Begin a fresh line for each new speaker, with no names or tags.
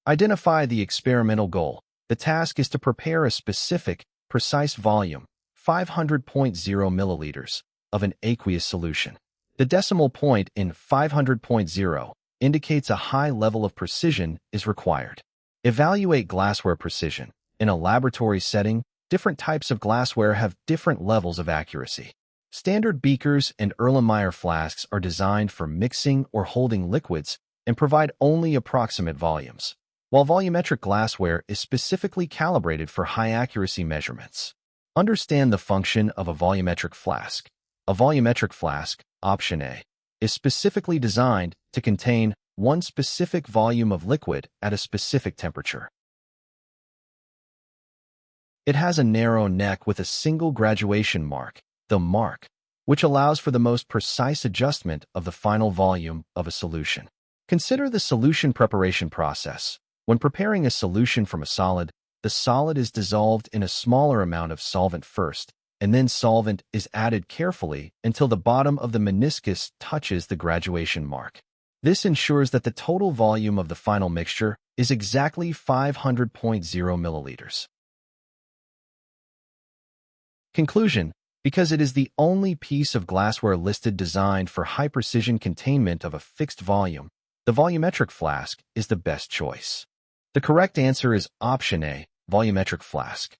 Identify the experimental goal. The task is to prepare a specific, precise volume, 500.0 milliliters, of an aqueous solution. The decimal point in 500.0 indicates a high level of precision is required. Evaluate glassware precision. In a laboratory setting, different types of glassware have different levels of accuracy. Standard beakers and Erlenmeyer flasks are designed for mixing or holding liquids and provide only approximate volumes, while volumetric glassware is specifically calibrated for high-accuracy measurements. Understand the function of a volumetric flask. A volumetric flask, option A, is specifically designed to contain one specific volume of liquid at a specific temperature. It has a narrow neck with a single graduation mark, the mark, which allows for the most precise adjustment of the final volume of a solution. Consider the solution preparation process. When preparing a solution from a solid, the solid is dissolved in a smaller amount of solvent first, and then solvent is added carefully until the bottom of the meniscus touches the graduation mark. This ensures that the total volume of the final mixture is exactly 500.0 milliliters. Conclusion: because it is the only piece of glassware listed designed for high-precision containment of a fixed volume, the volumetric flask is the best choice. The correct answer is option A, volumetric flask.